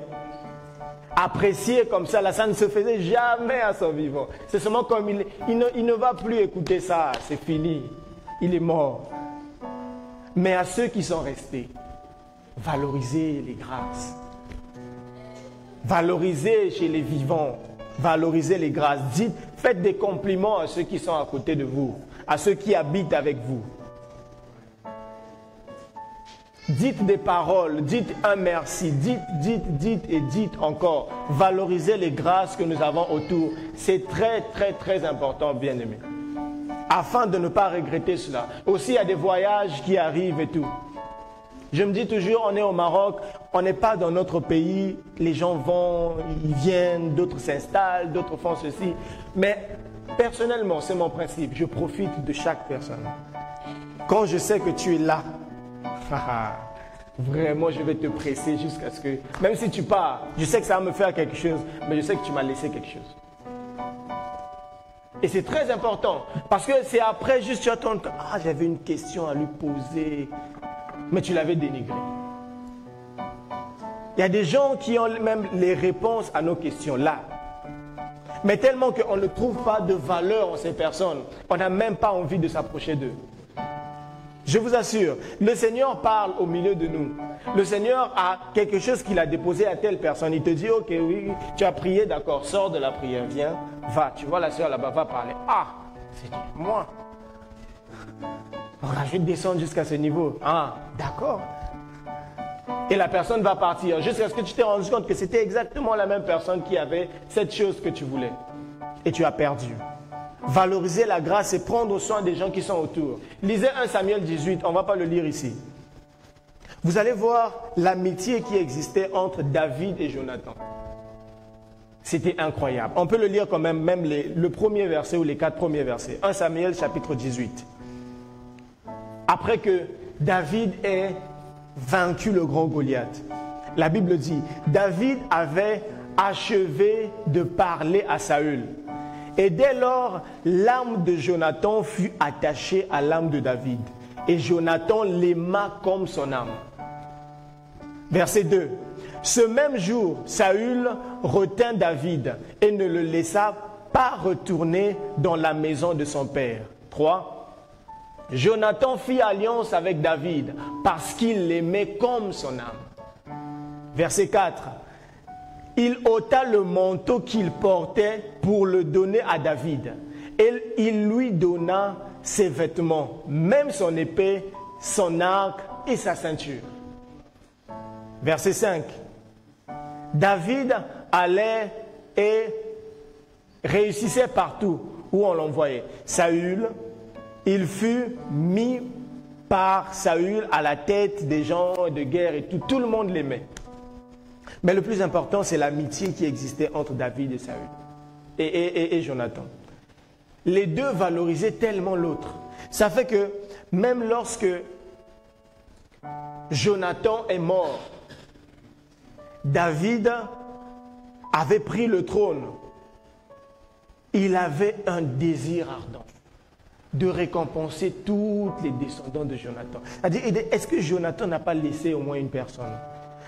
Apprécier comme ça, là, ça ne se faisait jamais à son vivant. C'est seulement comme il ne va plus écouter ça, c'est fini. Il est mort. Mais à ceux qui sont restés, valorisez les grâces. Valorisez chez les vivants. Valorisez les grâces. Dites, Faites des compliments à ceux qui sont à côté de vous, à ceux qui habitent avec vous. Dites des paroles, dites un merci, dites et dites encore. Valorisez les grâces que nous avons autour. C'est très, très, très important, bien-aimés. Afin de ne pas regretter cela. Aussi, il y a des voyages qui arrivent et tout. Je me dis toujours, on est au Maroc, on n'est pas dans notre pays. Les gens vont, ils viennent, d'autres s'installent, d'autres font ceci. Mais personnellement, c'est mon principe. Je profite de chaque personne. Quand je sais que tu es là, vraiment, je vais te presser jusqu'à ce que... Même si tu pars, je sais que ça va me faire quelque chose, mais je sais que tu m'as laissé quelque chose. Et c'est très important, parce que c'est après juste tu attends, j'avais une question à lui poser, mais tu l'avais dénigré. Il y a des gens qui ont même les réponses à nos questions là. Mais tellement qu'on ne trouve pas de valeur en ces personnes, on n'a même pas envie de s'approcher d'eux. Je vous assure, le Seigneur parle au milieu de nous. Le Seigneur a quelque chose qu'il a déposé à telle personne. Il te dit, ok, oui, tu as prié, d'accord, sors de la prière, viens, va. Tu vois la soeur là-bas, va parler. Ah, c'est moi. Alors, je vais descendre jusqu'à ce niveau. Ah, d'accord. Et la personne va partir jusqu'à ce que tu t'es rendu compte que c'était exactement la même personne qui avait cette chose que tu voulais. Et tu as perdu. Valoriser la grâce et prendre soin des gens qui sont autour. Lisez 1 Samuel 18, on ne va pas le lire ici. Vous allez voir l'amitié qui existait entre David et Jonathan. C'était incroyable. On peut le lire quand même le premier verset ou les 4 premiers versets. 1 Samuel chapitre 18. Après que David ait vaincu le grand Goliath, la Bible dit, David avait achevé de parler à Saül. Et dès lors, l'âme de Jonathan fut attachée à l'âme de David. Et Jonathan l'aima comme son âme. Verset 2. Ce même jour, Saül retint David et ne le laissa pas retourner dans la maison de son père. 3. Jonathan fit alliance avec David parce qu'il l'aimait comme son âme. Verset 4. Il ôta le manteau qu'il portait pour le donner à David. Et il lui donna ses vêtements, même son épée, son arc et sa ceinture. Verset 5. David allait et réussissait partout où on l'envoyait. Saül, il fut mis par Saül à la tête des gens de guerre et tout le monde l'aimait. Mais le plus important, c'est l'amitié qui existait entre David et Saül et Jonathan. Les deux valorisaient tellement l'autre. Ça fait que même lorsque Jonathan est mort, David avait pris le trône. Il avait un désir ardent de récompenser tous les descendants de Jonathan. C'est-à-dire, est-ce que Jonathan n'a pas laissé au moins une personne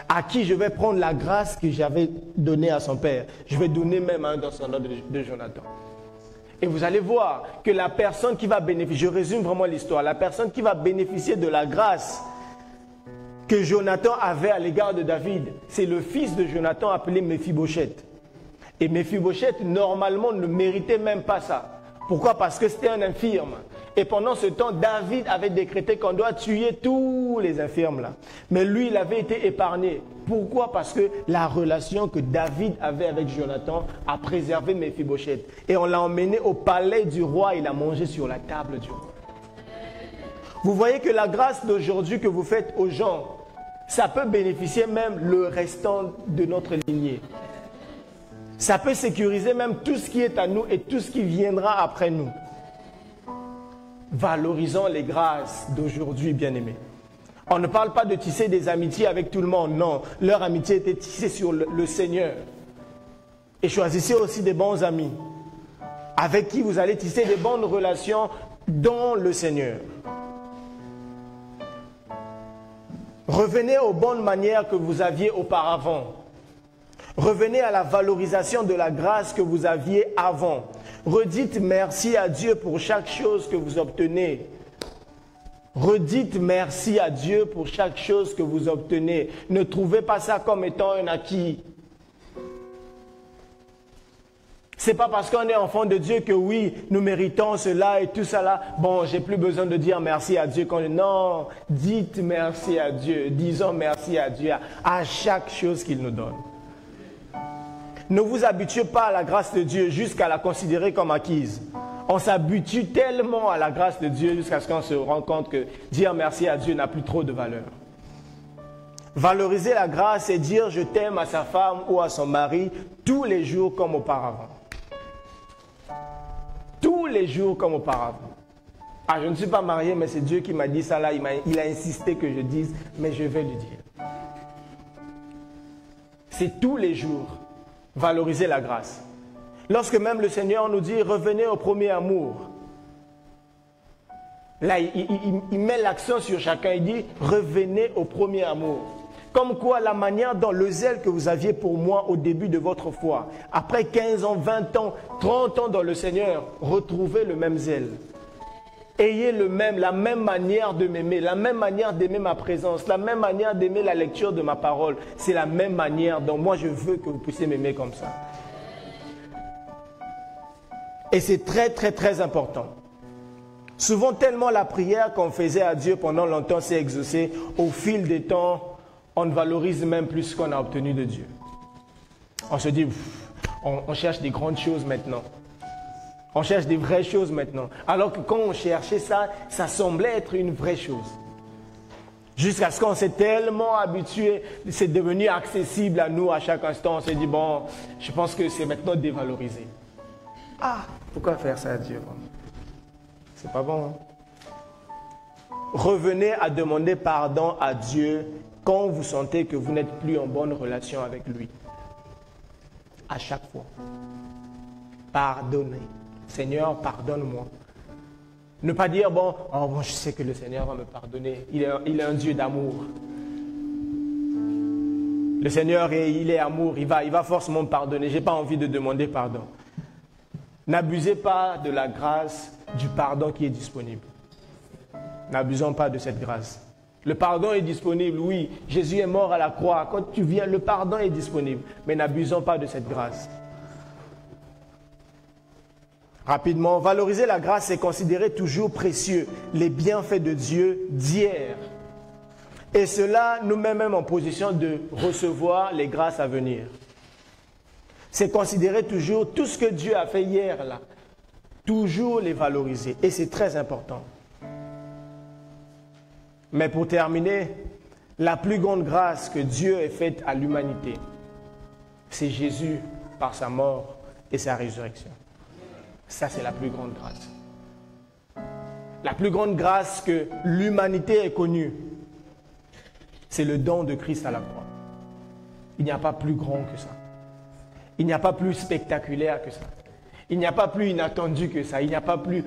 à qui je vais prendre la grâce que j'avais donnée à son père? Je vais donner même à un descendant de Jonathan. Et vous allez voir que la personne qui va bénéficier, je résume vraiment l'histoire, la personne qui va bénéficier de la grâce que Jonathan avait à l'égard de David, c'est le fils de Jonathan appelé Méphibosheth. Et Méphibosheth, normalement, ne méritait même pas ça. Pourquoi? Parce que c'était un infirme. Et pendant ce temps, David avait décrété qu'on doit tuer tous les infirmes là. Mais lui, il avait été épargné. Pourquoi? Parce que la relation que David avait avec Jonathan a préservé Méphibosheth. Et on l'a emmené au palais du roi, il a mangé sur la table du roi. Vous voyez que la grâce d'aujourd'hui que vous faites aux gens, ça peut bénéficier même le restant de notre lignée. Ça peut sécuriser même tout ce qui est à nous et tout ce qui viendra après nous. Valorisons les grâces d'aujourd'hui, bien-aimés. On ne parle pas de tisser des amitiés avec tout le monde, non. Leur amitié était tissée sur le Seigneur. Et choisissez aussi des bons amis avec qui vous allez tisser des bonnes relations dans le Seigneur. Revenez aux bonnes manières que vous aviez auparavant. Revenez à la valorisation de la grâce que vous aviez avant. Redites merci à Dieu pour chaque chose que vous obtenez. Redites merci à Dieu pour chaque chose que vous obtenez. Ne trouvez pas ça comme étant un acquis. C'est pas parce qu'on est enfant de Dieu que oui, nous méritons cela et tout ça là. Bon, j'ai plus besoin de dire merci à Dieu. Non, dites merci à Dieu. Disons merci à Dieu à chaque chose qu'il nous donne. Ne vous habituez pas à la grâce de Dieu jusqu'à la considérer comme acquise. On s'habitue tellement à la grâce de Dieu jusqu'à ce qu'on se rende compte que dire merci à Dieu n'a plus trop de valeur. Valoriser la grâce, c'est dire je t'aime à sa femme ou à son mari tous les jours comme auparavant. Tous les jours comme auparavant. Ah, je ne suis pas marié, mais c'est Dieu qui m'a dit ça là. Il a insisté que je dise, mais je vais lui dire. C'est tous les jours valoriser la grâce. Lorsque même le Seigneur nous dit revenez au premier amour. Là, il met l'accent sur chacun. Il dit revenez au premier amour. Comme quoi la manière dont le zèle que vous aviez pour moi au début de votre foi, après 15 ans, 20 ans, 30 ans dans le Seigneur, retrouvez le même zèle. Ayez la même manière de m'aimer, la même manière d'aimer ma présence, la même manière d'aimer la lecture de ma parole. C'est la même manière dont moi je veux que vous puissiez m'aimer comme ça. Et c'est très très très important. Souvent tellement la prière qu'on faisait à Dieu pendant longtemps s'est exaucée, au fil des temps, on ne valorise même plus ce qu'on a obtenu de Dieu. On se dit, on cherche des grandes choses maintenant. On cherche des vraies choses maintenant. Alors que quand on cherchait ça, ça semblait être une vraie chose. Jusqu'à ce qu'on s'est tellement habitué, c'est devenu accessible à nous à chaque instant. On s'est dit, bon, je pense que c'est maintenant dévalorisé. Ah, pourquoi faire ça à Dieu? C'est pas bon. Hein? Revenez à demander pardon à Dieu quand vous sentez que vous n'êtes plus en bonne relation avec lui. À chaque fois. Pardonnez. Seigneur, pardonne-moi. Ne pas dire, bon, je sais que le Seigneur va me pardonner. Il est un Dieu d'amour. Le Seigneur, il est amour. Il va forcément me pardonner. Je n'ai pas envie de demander pardon. N'abusez pas de la grâce du pardon qui est disponible. N'abusons pas de cette grâce. Le pardon est disponible, oui. Jésus est mort à la croix. Quand tu viens, le pardon est disponible. Mais n'abusons pas de cette grâce. Rapidement, valoriser la grâce, c'est considérer toujours précieux les bienfaits de Dieu d'hier. Et cela nous met même en position de recevoir les grâces à venir. C'est considérer toujours tout ce que Dieu a fait hier là. Toujours les valoriser. Et c'est très important. Mais pour terminer, la plus grande grâce que Dieu ait faite à l'humanité, c'est Jésus par sa mort et sa résurrection. Ça, c'est la plus grande grâce. La plus grande grâce que l'humanité ait connue, c'est le don de Christ à la croix. Il n'y a pas plus grand que ça. Il n'y a pas plus spectaculaire que ça. Il n'y a pas plus inattendu que ça. Il n'y a pas plus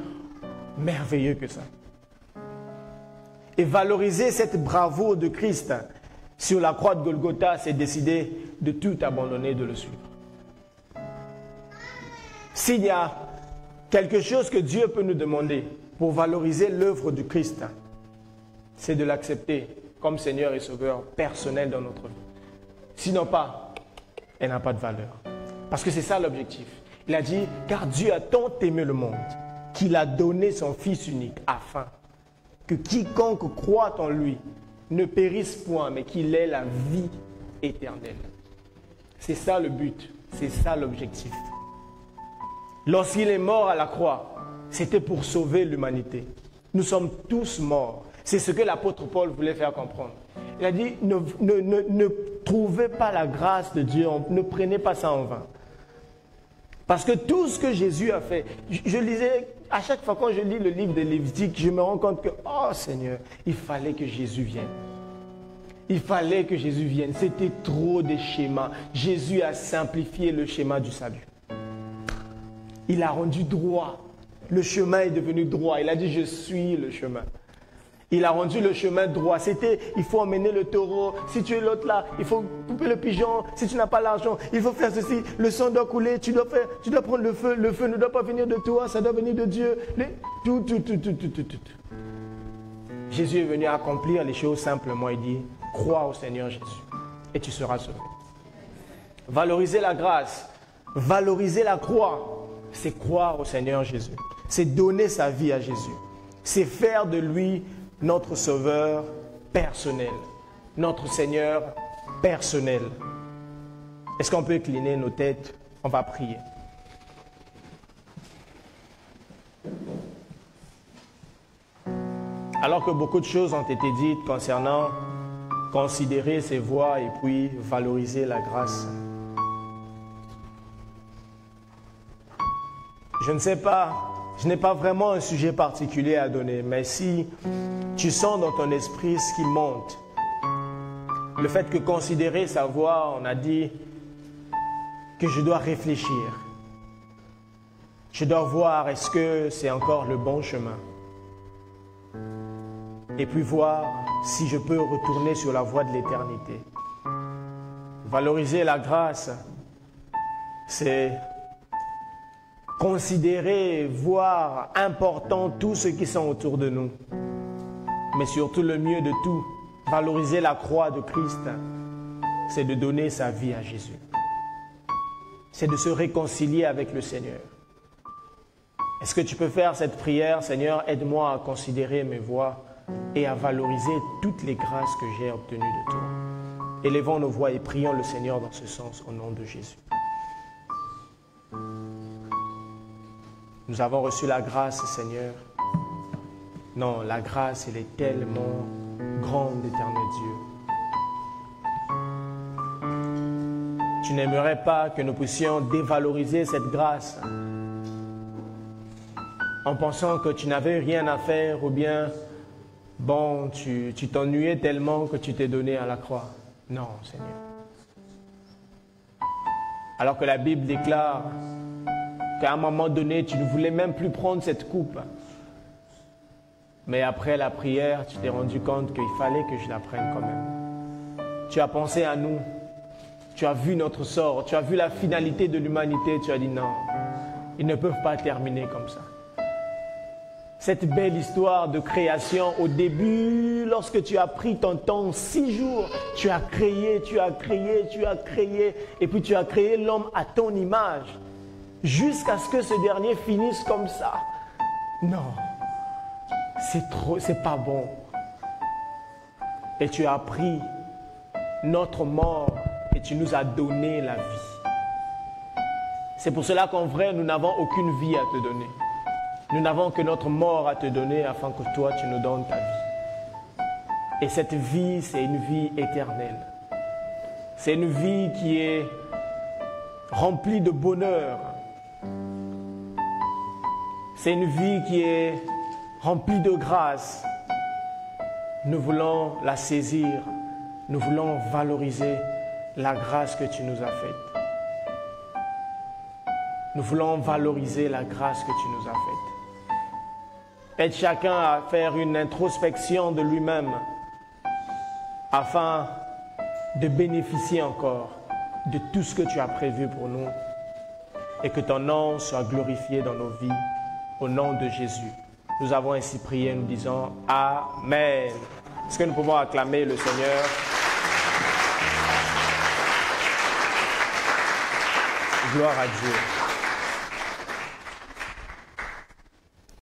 merveilleux que ça. Et valoriser cette bravoure de Christ sur la croix de Golgotha, c'est décider de tout abandonner et de le suivre. S'il y a quelque chose que Dieu peut nous demander pour valoriser l'œuvre du Christ, c'est de l'accepter comme Seigneur et Sauveur personnel dans notre vie. Sinon pas, elle n'a pas de valeur. Parce que c'est ça l'objectif. Il a dit, car Dieu a tant aimé le monde qu'il a donné son Fils unique afin que quiconque croit en lui ne périsse point, mais qu'il ait la vie éternelle. C'est ça le but, c'est ça l'objectif. Lorsqu'il est mort à la croix, c'était pour sauver l'humanité. Nous sommes tous morts. C'est ce que l'apôtre Paul voulait faire comprendre. Il a dit, ne trouvez pas la grâce de Dieu, ne prenez pas ça en vain. Parce que tout ce que Jésus a fait, je lisais, à chaque fois quand je lis le livre de Lévitique, je me rends compte que, oh Seigneur, il fallait que Jésus vienne. Il fallait que Jésus vienne. C'était trop de schémas. Jésus a simplifié le schéma du salut. Il a rendu droit. Le chemin est devenu droit. Il a dit, je suis le chemin. Il a rendu le chemin droit. C'était, il faut emmener le taureau. Si tu es l'autre là, il faut couper le pigeon. Si tu n'as pas l'argent, il faut faire ceci. Le sang doit couler. Tu dois prendre le feu. Le feu ne doit pas venir de toi, ça doit venir de Dieu. Tout. Jésus est venu accomplir les choses simplement. Il dit, crois au Seigneur Jésus et tu seras sauvé. Valoriser la grâce, Valoriser la croix, c'est croire au Seigneur Jésus. C'est donner sa vie à Jésus. C'est faire de lui notre Sauveur personnel, notre Seigneur personnel. Est-ce qu'on peut incliner nos têtes? On va prier. Alors que beaucoup de choses ont été dites concernant considérer ses voies et puis valoriser la grâce. Je ne sais pas, je n'ai pas vraiment un sujet particulier à donner, mais si tu sens dans ton esprit ce qui monte, le fait que considérer sa voie, on a dit que je dois réfléchir. Je dois voir est-ce que c'est encore le bon chemin. Et puis voir si je peux retourner sur la voie de l'éternité. Valoriser la grâce, c'est considérer, voir important tous ceux qui sont autour de nous. Mais surtout le mieux de tout, valoriser la croix de Christ, c'est de donner sa vie à Jésus. C'est de se réconcilier avec le Seigneur. Est-ce que tu peux faire cette prière? Seigneur, aide-moi à considérer mes voies et à valoriser toutes les grâces que j'ai obtenues de toi. Élevons nos voix et prions le Seigneur dans ce sens au nom de Jésus. Nous avons reçu la grâce, Seigneur. Non, la grâce, elle est tellement grande, éternel Dieu. Tu n'aimerais pas que nous puissions dévaloriser cette grâce en pensant que tu n'avais rien à faire ou bien, bon, tu t'ennuyais tellement que tu t'es donné à la croix. Non, Seigneur. Alors que la Bible déclare qu'à un moment donné, tu ne voulais même plus prendre cette coupe. Mais après la prière, tu t'es rendu compte qu'il fallait que je la prenne quand même. Tu as pensé à nous. Tu as vu notre sort. Tu as vu la finalité de l'humanité. Tu as dit non, ils ne peuvent pas terminer comme ça. Cette belle histoire de création, au début, lorsque tu as pris ton temps, 6 jours, tu as créé, et puis tu as créé l'homme à ton image, jusqu'à ce que ce dernier finisse comme ça. Non, c'est pas bon. Et tu as pris notre mort et tu nous as donné la vie. C'est pour cela qu'en vrai, nous n'avons aucune vie à te donner. Nous n'avons que notre mort à te donner afin que toi, tu nous donnes ta vie. Et cette vie, c'est une vie éternelle. C'est une vie qui est remplie de bonheur. C'est une vie qui est remplie de grâce. Nous voulons la saisir. Nous voulons valoriser la grâce que tu nous as faite. Nous voulons valoriser la grâce que tu nous as faite. Aide chacun à faire une introspection de lui-même afin de bénéficier encore de tout ce que tu as prévu pour nous et que ton nom soit glorifié dans nos vies au nom de Jésus. Nous avons ainsi prié, nous disons Amen. Est-ce que nous pouvons acclamer le Seigneur? Gloire à Dieu.